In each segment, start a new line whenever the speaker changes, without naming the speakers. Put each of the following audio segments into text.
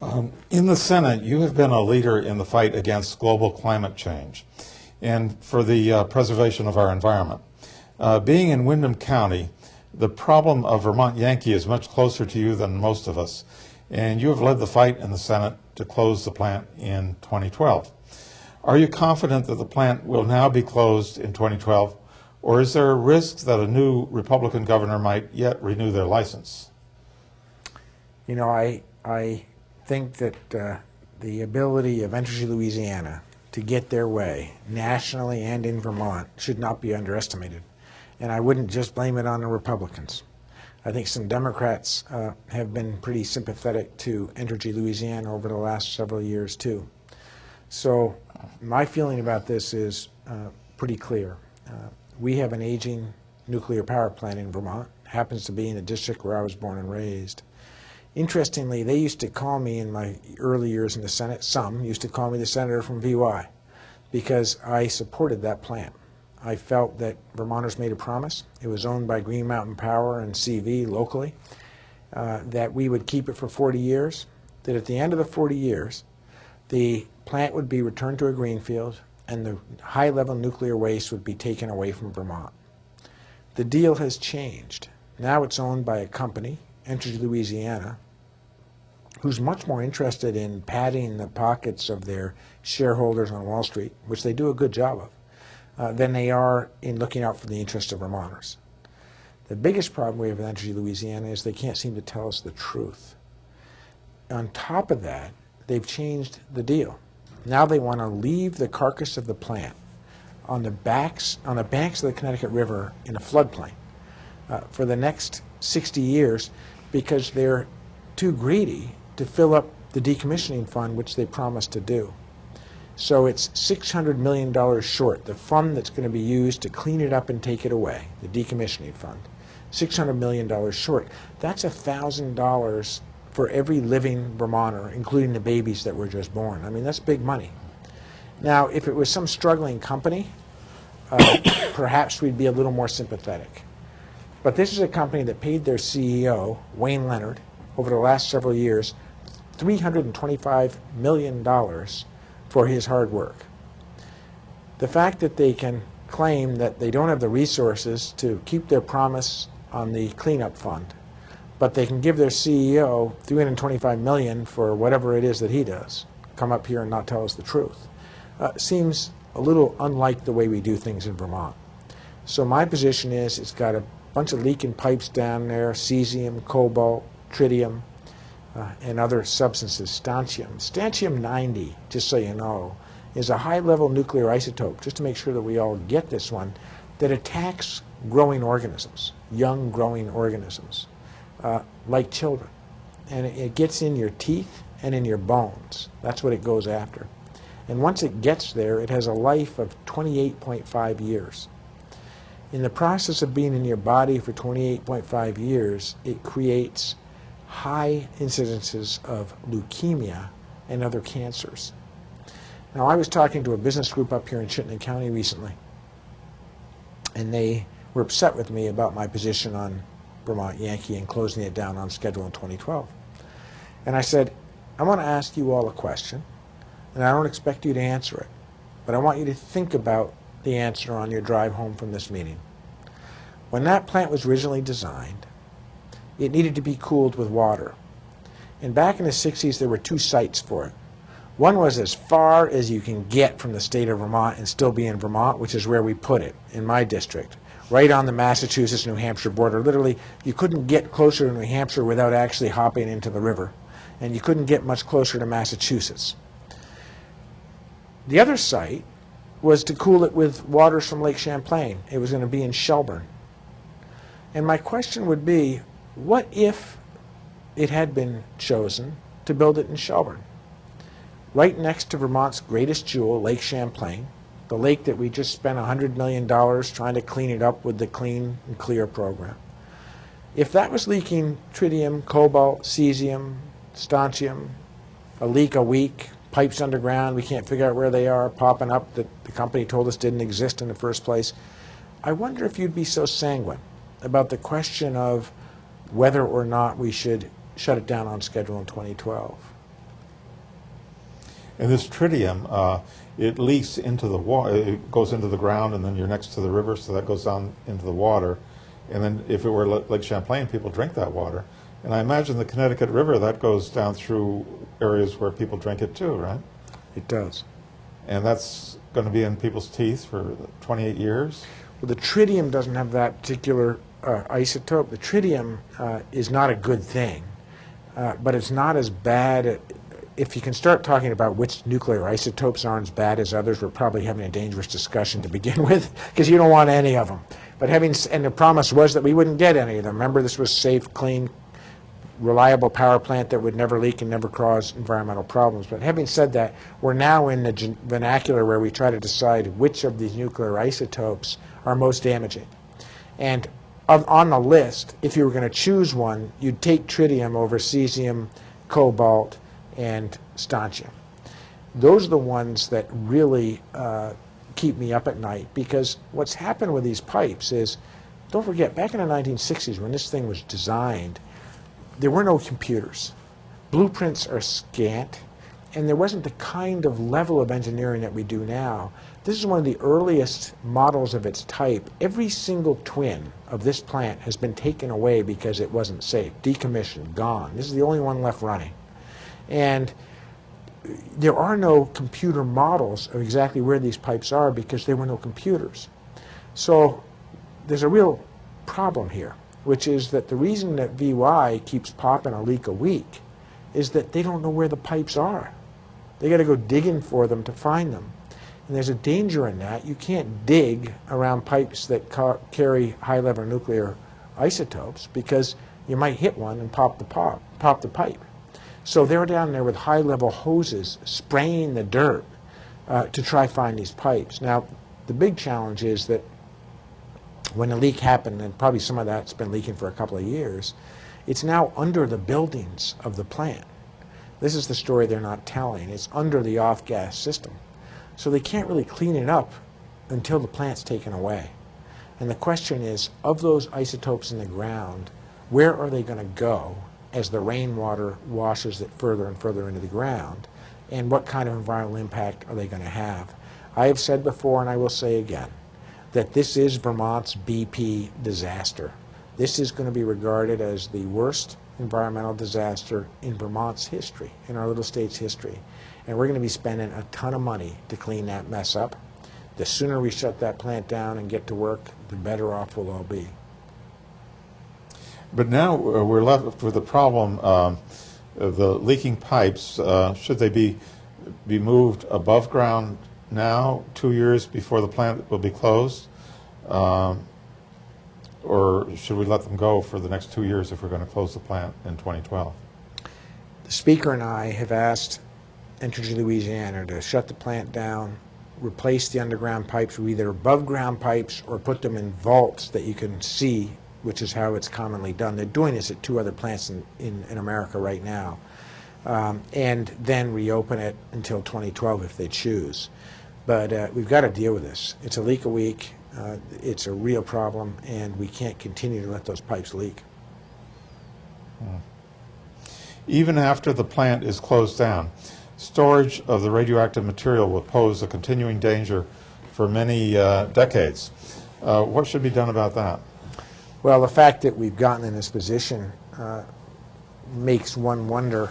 In the Senate, you have been a leader in the fight against global climate change and for the preservation of our environment. Being in Windham County, the problem of Vermont Yankee is much closer to you than most of us, and you have led the fight in the Senate to close the plant in 2012. Are you confident that the plant will now be closed in 2012, or is there a risk that a new Republican governor might yet renew their license?
You know, I think that the ability of Entergy Louisiana to get their way nationally and in Vermont should not be underestimated. And I wouldn't just blame it on the Republicans. I think some Democrats have been pretty sympathetic to Entergy Louisiana over the last several years too. So my feeling about this is pretty clear. We have an aging nuclear power plant in Vermont. It happens to be in the district where I was born and raised. Interestingly, they used to call me in my early years in the Senate, some used to call me the senator from VY, because I supported that plant. I felt that Vermonters made a promise. It was owned by Green Mountain Power and CV locally, that we would keep it for 40 years, that at the end of the 40 years, the plant would be returned to a greenfield and the high-level nuclear waste would be taken away from Vermont. The deal has changed. Now it's owned by a company, Entergy Louisiana, who's much more interested in padding the pockets of their shareholders on Wall Street, which they do a good job of, than they are in looking out for the interests of Vermonters. The biggest problem we have with Entergy Louisiana is they can't seem to tell us the truth. On top of that, they've changed the deal. Now they want to leave the carcass of the plant on the banks of the Connecticut River in a floodplain for the next 60 years because they're too greedy to fill up the decommissioning fund, which they promised to do. So it's $600 million short, the fund that's going to be used to clean it up and take it away, the decommissioning fund. $600 million short. That's $1,000 for every living Vermonter, including the babies that were just born. I mean, that's big money. Now, if it was some struggling company, perhaps we'd be a little more sympathetic. But this is a company that paid their CEO, Wayne Leonard, over the last several years, $325 million for his hard work. The fact that they can claim that they don't have the resources to keep their promise on the cleanup fund, but they can give their CEO $325 million for whatever it is that he does, come up here and not tell us the truth, seems a little unlike the way we do things in Vermont. So my position is it's got a bunch of leaking pipes down there, cesium, cobalt, tritium, and other substances, strontium. Strontium-90, just so you know, is a high-level nuclear isotope, just to make sure that we all get this one, that attacks growing organisms, young growing organisms, like children. And it gets in your teeth and in your bones. That's what it goes after. And once it gets there, it has a life of 28.5 years. In the process of being in your body for 28.5 years, it creates high incidences of leukemia and other cancers. Now, I was talking to a business group up here in Chittenden County recently, and they were upset with me about my position on Vermont Yankee and closing it down on schedule in 2012. And I said, I want to ask you all a question, and I don't expect you to answer it, but I want you to think about the answer on your drive home from this meeting. When that plant was originally designed, it needed to be cooled with water. And back in the 60s, there were two sites for it. One was as far as you can get from the state of Vermont and still be in Vermont, which is where we put it, in my district, right on the Massachusetts-New Hampshire border. Literally, you couldn't get closer to New Hampshire without actually hopping into the river. And you couldn't get much closer to Massachusetts. The other site was to cool it with waters from Lake Champlain. It was going to be in Shelburne. And my question would be, what if it had been chosen to build it in Shelburne, right next to Vermont's greatest jewel, Lake Champlain, the lake that we just spent $100 million trying to clean it up with the Clean and Clear program? If that was leaking tritium, cobalt, cesium, strontium, a leak a week, pipes underground, we can't figure out where they are, popping up that the company told us didn't exist in the first place, I wonder if you'd be so sanguine about the question of whether or not we should shut it down on schedule in 2012.
And this tritium, it leaks into the water, it goes into the ground, and then you're next to the river, so that goes down into the water. And then if it were Lake Champlain, people drink that water. And I imagine the Connecticut River, that goes down through areas where people drink it too, right?
It does.
And that's going to be in people's teeth for 28 years?
Well, the tritium doesn't have that particular isotope. The tritium is not a good thing, but it's not as bad. If you can start talking about which nuclear isotopes aren't as bad as others, we're probably having a dangerous discussion to begin with, because you don't want any of them. But and the promise was that we wouldn't get any of them. Remember, this was safe, clean, reliable power plant that would never leak and never cause environmental problems. But having said that, we're now in the vernacular where we try to decide which of these nuclear isotopes are most damaging. And on the list, if you were going to choose one, you'd take tritium over cesium, cobalt, and strontium. Those are the ones that really keep me up at night, because what's happened with these pipes is, don't forget, back in the 1960s when this thing was designed, there were no computers. Blueprints are scant, and there wasn't the kind of level of engineering that we do now. This is one of the earliest models of its type. Every single twin of this plant has been taken away because it wasn't safe, decommissioned, gone. This is the only one left running. And there are no computer models of exactly where these pipes are because there were no computers. So there's a real problem here, which is that the reason that VY keeps popping a leak a week is that they don't know where the pipes are. They got to go digging for them to find them. And there's a danger in that. You can't dig around pipes that carry high-level nuclear isotopes, because you might hit one and pop the pipe. So they're down there with high-level hoses spraying the dirt to try find these pipes. Now, the big challenge is that when the leak happened, and probably some of that's been leaking for a couple of years, it's now under the buildings of the plant. This is the story they're not telling. It's under the off-gas system. So they can't really clean it up until the plant's taken away. And the question is, of those isotopes in the ground, where are they going to go as the rainwater washes it further and further into the ground, and what kind of environmental impact are they going to have? I have said before, and I will say again, that this is Vermont's BP disaster. This is going to be regarded as the worst environmental disaster in Vermont's history, in our little state's history. And we're going to be spending a ton of money to clean that mess up. The sooner we shut that plant down and get to work, the better off we'll all be.
But now we're left with the problem of the leaking pipes. Should they be moved above ground now, 2 years before the plant will be closed? Or should we let them go for the next 2 years if we're going to close the plant in 2012?
The Speaker and I have asked Entergy Louisiana to shut the plant down, replace the underground pipes with either above ground pipes or put them in vaults that you can see, which is how it's commonly done. They're doing this at 2 other plants in America right now. And then reopen it until 2012 if they choose. But we've got to deal with this. It's a leak a week. It's a real problem, and we can't continue to let those pipes leak.
Even after the plant is closed down, storage of the radioactive material will pose a continuing danger for many decades. What should be done about that?
Well, the fact that we've gotten in this position makes one wonder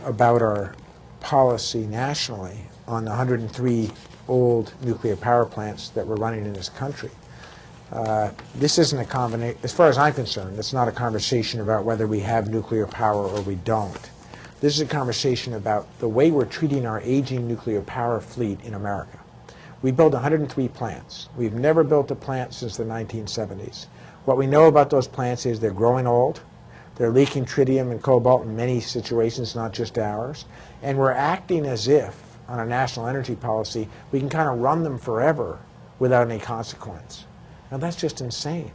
about our policy nationally on the 103 old nuclear power plants that we're running in this country. This isn't a combination, as far as I'm concerned, it's not a conversation about whether we have nuclear power or we don't. This is a conversation about the way we're treating our aging nuclear power fleet in America. We built 103 plants. We've never built a plant since the 1970s. What we know about those plants is they're growing old, they're leaking tritium and cobalt in many situations, not just ours, and we're acting as if, on a national energy policy, we can kind of run them forever without any consequence. Now that's just insane.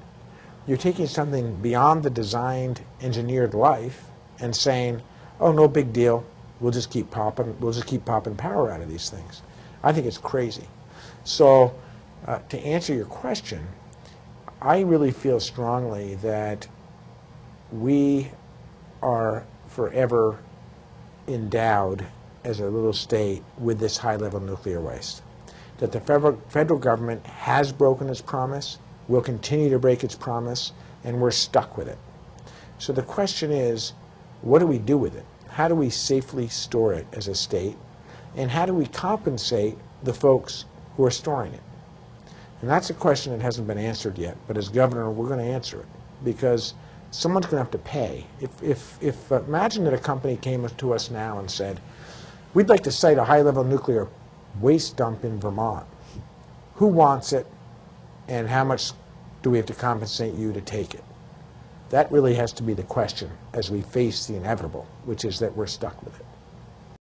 You're taking something beyond the designed, engineered life and saying, oh, no big deal, we'll just keep popping power out of these things. I think it's crazy. So to answer your question, I really feel strongly that we are forever endowed as a little state with this high-level nuclear waste. That the federal government has broken its promise, will continue to break its promise, and we're stuck with it. So the question is, what do we do with it? How do we safely store it as a state? And how do we compensate the folks who are storing it? And that's a question that hasn't been answered yet, but as governor, we're going to answer it, because someone's going to have to pay. Imagine that a company came to us now and said, we'd like to site a high-level nuclear waste dump in Vermont. Who wants it, and how much do we have to compensate you to take it? That really has to be the question as we face the inevitable, which is that we're stuck with it.